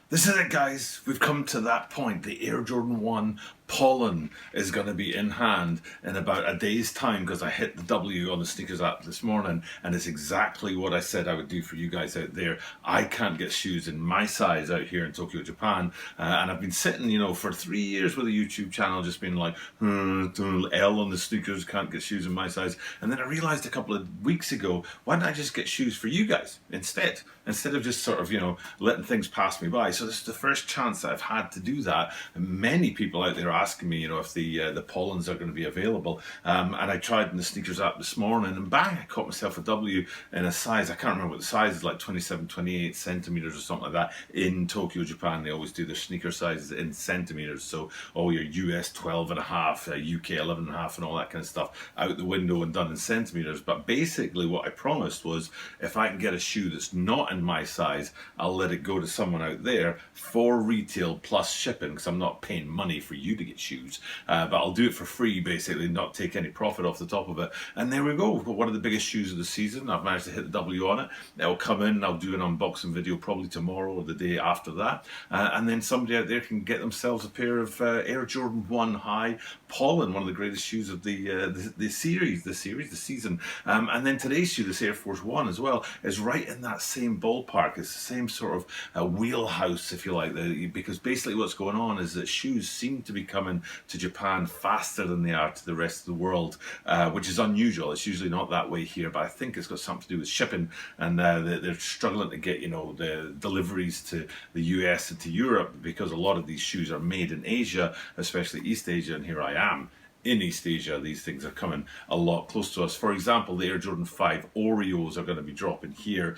This is it, guys. We've come to that point. The Air Jordan 1 pollen is going to be in hand in about a day's time because I hit the W on the sneakers app this morning, and it's exactly what I said I would do for you guys out there. I can't get shoes in my size out here in Tokyo, Japan, and I've been sitting, for 3 years with a YouTube channel just being like, L on the sneakers, can't get shoes in my size. And then I realized a couple of weeks ago, why don't I just get shoes for you guys instead of just sort of, letting things pass me by. So this is the first chance that I've had to do that. And many people out there are asking me, if the pollens are going to be available. And I tried in the sneakers app this morning, and bang, I caught myself a W in a size. I can't remember what the size is, like 27, 28 centimeters or something like that. In Tokyo, Japan, they always do their sneaker sizes in centimeters. So all your US 12 and a half, UK 11 and a half, and all that kind of stuff out the window and done in centimeters. But basically, what I promised was, if I can get a shoe that's not in my size, I'll let it go to someone out there for retail plus shipping, because I'm not paying money for you to get shoes, but I'll do it for free, basically, not take any profit off the top of it. And there we go. We've got one of the biggest shoes of the season. I've managed to hit the W on it. It'll come in. I'll do an unboxing video probably tomorrow or the day after that, and then somebody out there can get themselves a pair of Air Jordan 1 High Pollen, one of the greatest shoes of the season. And then today's shoe, this Air Force 1 as well, is right in that same ballpark. It's the same sort of wheelhouse, if you like, because basically what's going on is that shoes seem to be coming to Japan faster than they are to the rest of the world, which is unusual. It's usually not that way here, but I think it's got something to do with shipping, and they're struggling to get the deliveries to the US and to Europe, because a lot of these shoes are made in Asia, especially East Asia, and here I am in East Asia. These things are coming a lot close to us. For example, the Air Jordan 5 Oreos are going to be dropping here.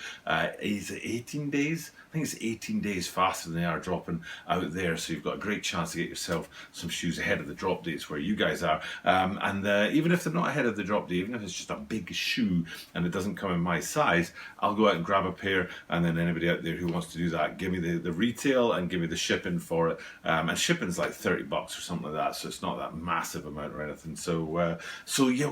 Is it 18 days? I think it's 18 days faster than they are dropping out there. So you've got a great chance to get yourself some shoes ahead of the drop dates where you guys are. And even if they're not ahead of the drop date, even if it's just a big shoe and it doesn't come in my size, I'll go out and grab a pair. And then anybody out there who wants to do that, give me the retail and give me the shipping for it. And shipping's like $30 or something like that. So it's not that massive amount or anything. So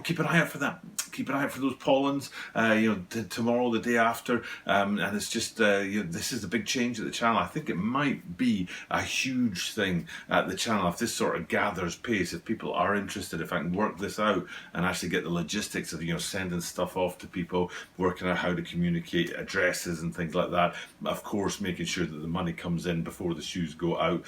keep an eye out for that. Keep an eye out for those pollens. Tomorrow, the day after, and it's just this is a big change at the channel. I think it might be a huge thing at the channel if this sort of gathers pace. If people are interested, if I can work this out and actually get the logistics of sending stuff off to people, working out how to communicate addresses and things like that. Of course, making sure that the money comes in before the shoes go out,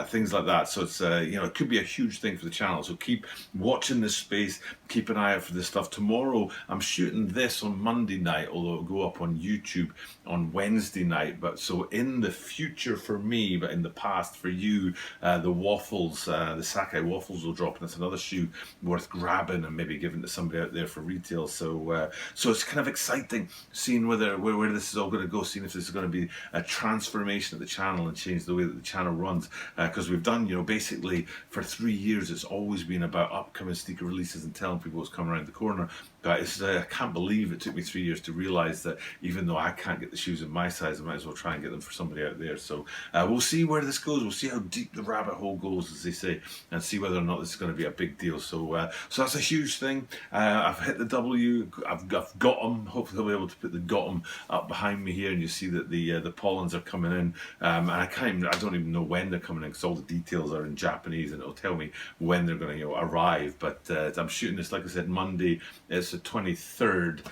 things like that. So it's it could be a huge thing for the channel. So keep watching this space. Keep an eye out for this stuff. Tomorrow, I'm shooting this on Monday night, although it'll go up on YouTube on Wednesday night. But so in the future for me, but in the past for you, the waffles, the Sakai waffles will drop, and it's another shoe worth grabbing and maybe giving to somebody out there for retail. So it's kind of exciting seeing where this is all going to go, seeing if this is going to be a transformation of the channel and change the way that the channel runs. Because we've done, basically for 3 years, it's always been about upcoming sneaker releases and telling people what's coming around the corner. But I can't believe it took me 3 years to realize that even though I can't get the shoes in my size, I might as well try and get them for somebody out there. So we'll see where this goes. We'll see how deep the rabbit hole goes, as they say, and see whether or not this is going to be a big deal. So that's a huge thing. I've hit the W. I've got them. Hopefully I'll be able to put the got them up behind me here, and you see that the pollens are coming in. And I don't even know when they're coming in, because all the details are in Japanese, and it'll tell me when they're going to arrive. But I'm shooting this, like I said, Monday. It's the 23rd,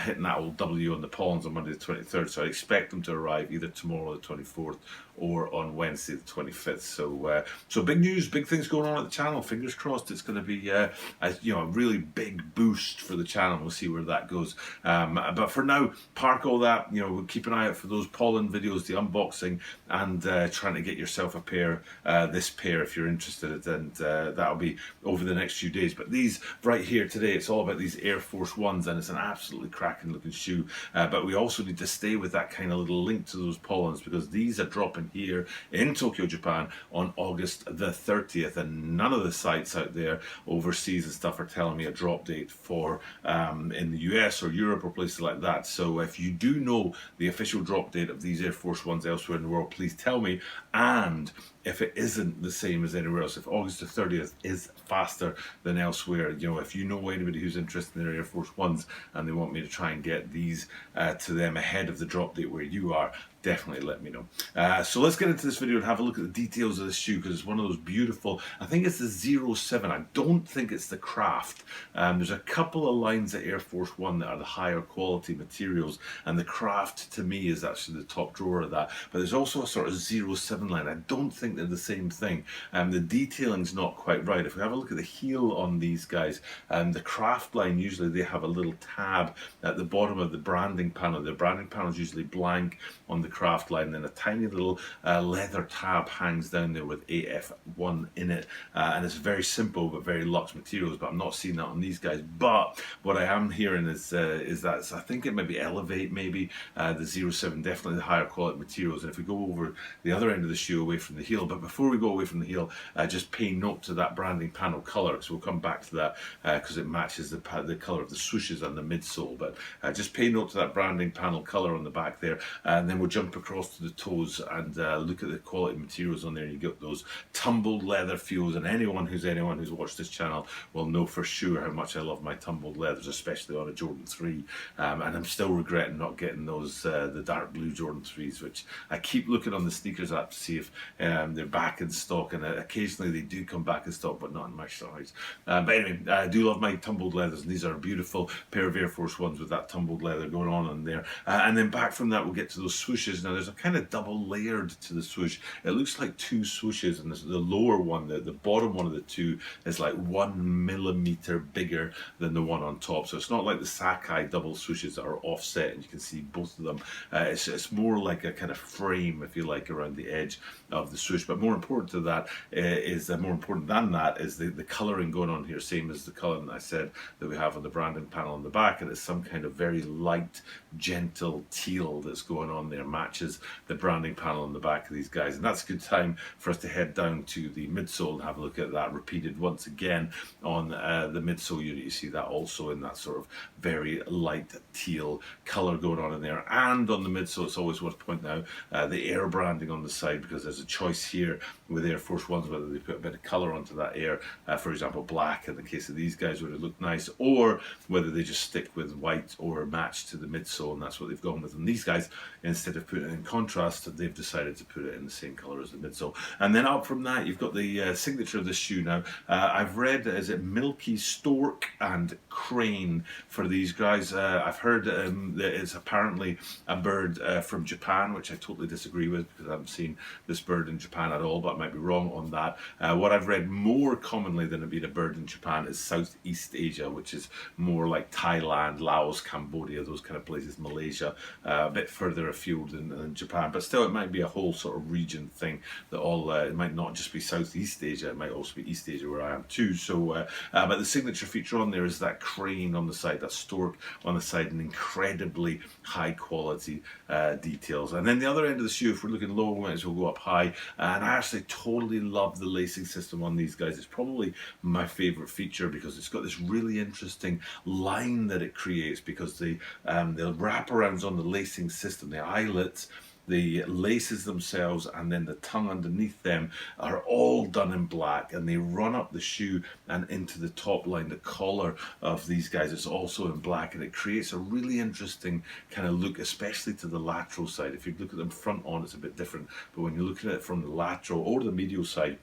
hitting that old W on the pollens on Monday the 23rd. So I expect them to arrive either tomorrow the 24th or on Wednesday the 25th. So big news, big things going on at the channel. Fingers crossed it's going to be a really big boost for the channel. We'll see where that goes. But for now, park all that. We'll keep an eye out for those pollen videos, the unboxing, and trying to get yourself a pair, this pair if you're interested, and that'll be over the next few days. But these right here today, it's all about these Air Force 1s, and it's an absolutely cracking looking shoe. But we also need to stay with that kind of little link to those pollens, because these are dropping here in Tokyo, Japan on August the 30th, and none of the sites out there overseas and stuff are telling me a drop date for in the US or Europe or places like that. So if you do know the official drop date of these Air Force 1s elsewhere in the world, please tell me. And if it isn't the same as anywhere else, if August the 30th is faster than elsewhere, if you know anybody who's interested in their Air Force 1s and they want me to try and get these to them ahead of the drop date where you are, definitely let me know. So let's get into this video and have a look at the details of this shoe, because it's one of those beautiful, I think it's the 07, I don't think it's the Craft. There's a couple of lines at Air Force One that are the higher quality materials, and the Craft to me is actually the top drawer of that, but there's also a sort of 07 line. I don't think they're the same thing. The detailing's not quite right. If we have a look at the heel on these guys, the Craft line, usually they have a little tab at the bottom of the branding panel. The branding panel is usually blank on the Craft line, then a tiny little leather tab hangs down there with AF1 in it, and it's very simple but very luxe materials, but I'm not seeing that on these guys. But what I am hearing is that I think it might be Elevate, maybe the 07, definitely the higher quality materials. And if we go over the other end of the shoe away from the heel, but before we go away from the heel, just pay note to that branding panel color, because we'll come back to that because it matches the color of the swooshes on the midsole. But just pay note to that branding panel color on the back there, and then we'll jump across to the toes and look at the quality materials on there. You get those tumbled leather feels, and anyone who's watched this channel will know for sure how much I love my tumbled leathers, especially on a Jordan 3. And I'm still regretting not getting those the dark blue Jordan 3s, which I keep looking on the sneakers app to see if they're back in stock, and occasionally they do come back in stock, but not in my size. But anyway, I do love my tumbled leathers, and these are a beautiful pair of Air Force Ones with that tumbled leather going on there. And then back from that, we'll get to those swooshes. Now there's a kind of double layered to the swoosh. It looks like two swooshes, and the lower one, the bottom one of the two, is like 1 millimeter bigger than the one on top. So it's not like the Sakai double swooshes that are offset and you can see both of them. It's more like a kind of frame, if you like, around the edge of the swoosh. But more important than that is the colouring going on here, same as the colour that I said that we have on the branding panel on the back, and it's some kind of very light, gentle teal that's going on there, matches the branding panel on the back of these guys. And that's a good time for us to head down to the midsole and have a look at that repeated once again on the midsole unit. You see that also in that sort of very light teal colour going on in there. And on the midsole, it's always worth pointing out the Air branding on the side, because there's a choice here with Air Force Ones whether they put a bit of colour onto that Air, for example black in the case of these guys would have looked nice, or whether they just stick with white or match to the midsole, and that's what they've gone with. And these guys, instead of putting it in contrast, they've decided to put it in the same colour as the midsole. And then up from that, you've got the signature of this shoe now. I've read, is it Milky Stork and Crane for these guys. I've heard that it's apparently a bird from Japan, which I totally disagree with, because I haven't seen this bird in Japan at all, but I might be wrong on that. What I've read more commonly than it being a bird in Japan is Southeast Asia, which is more like Thailand, Laos, Cambodia, those kind of places, Malaysia, a bit further afield than Japan. But still, it might be a whole sort of region thing that all, it might not just be Southeast Asia, it might also be East Asia where I am too. So, but the signature feature on there is that crane on the side, that stork on the side, and incredibly high quality details. And then the other end of the shoe, if we're looking low, we might as well go up high. And I actually totally love the lacing system on these guys. It's probably my favorite feature, because it's got this really interesting line that it creates, because the wraparounds on the lacing system, the eyelets, the laces themselves, and then the tongue underneath them are all done in black, and they run up the shoe and into the top line. The collar of these guys is also in black, and it creates a really interesting kind of look, especially to the lateral side. If you look at them front on, it's a bit different, but when you're looking at it from the lateral or the medial side,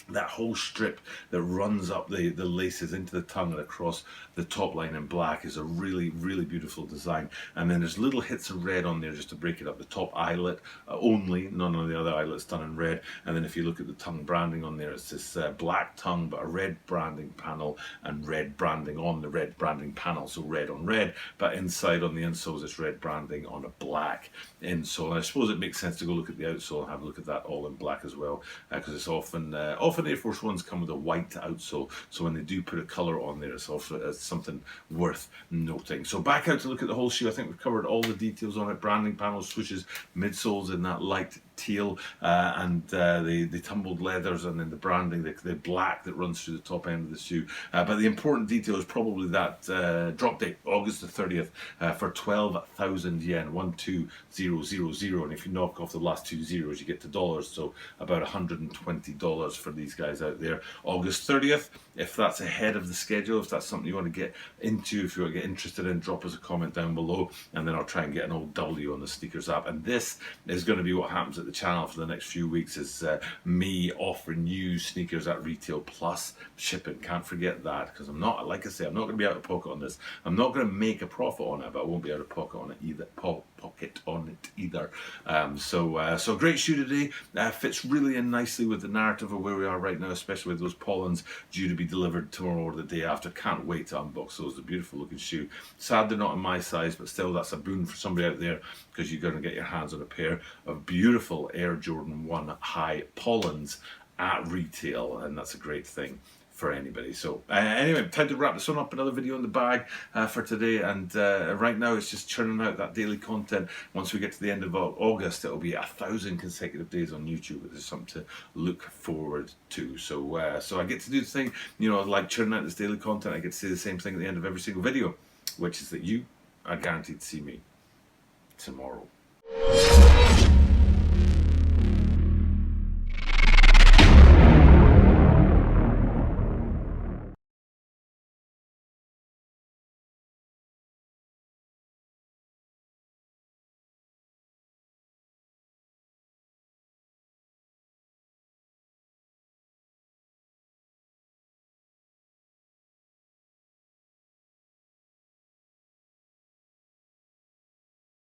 that whole strip that runs up the laces into the tongue and across the top line in black is a really, really beautiful design. And then there's little hits of red on there just to break it up. The top eyelet only, none of the other eyelets done in red. And then if you look at the tongue branding on there, it's this black tongue, but a red branding panel and red branding on the red branding panel. So red on red, but inside on the insoles, it's red branding on a black insole. And I suppose it makes sense to go look at the outsole and have a look at that all in black as well, because it's often Air Force Ones come with a white outsole, so when they do put a colour on there, it's also something worth noting. So back out to look at the whole shoe. I think we've covered all the details on it: branding panels, swooshes, midsoles in that light teal and the tumbled leathers, and then the branding, the black that runs through the top end of the shoe. But the important detail is probably that drop date, August the 30th, for 12,000 yen, 12,000. And if you knock off the last 2 zeros, you get to dollars. So about $120 for these guys out there. August 30th. If that's ahead of the schedule, if that's something you want to get into, if you want to get interested in, drop us a comment down below, and then I'll try and get an old W on the sneakers app. And this is going to be what happens at the channel for the next few weeks, is me offering you sneakers at retail plus shipping. Can't forget that, because I'm not, like I say, I'm not going to be out of pocket on this. I'm not going to make a profit on it, but I won't be out of pocket on it either. So great shoe today. Fits really in nicely with the narrative of where we are right now, especially with those pollens due to be delivered tomorrow or the day after. Can't wait to unbox those. A beautiful looking shoe. Sad they're not in my size, but still that's a boon for somebody out there, because you're going to get your hands on a pair of beautiful Air Jordan 1 high pollens at retail, and that's a great thing for anybody. So anyway, time to wrap this one up. Another video in the bag for today, and right now it's just churning out that daily content. Once we get to the end of August, it'll be 1,000 consecutive days on YouTube, which is something to look forward to. So so I get to do the thing, you know, like churning out this daily content. I get to say the same thing at the end of every single video, which is that you are guaranteed to see me tomorrow.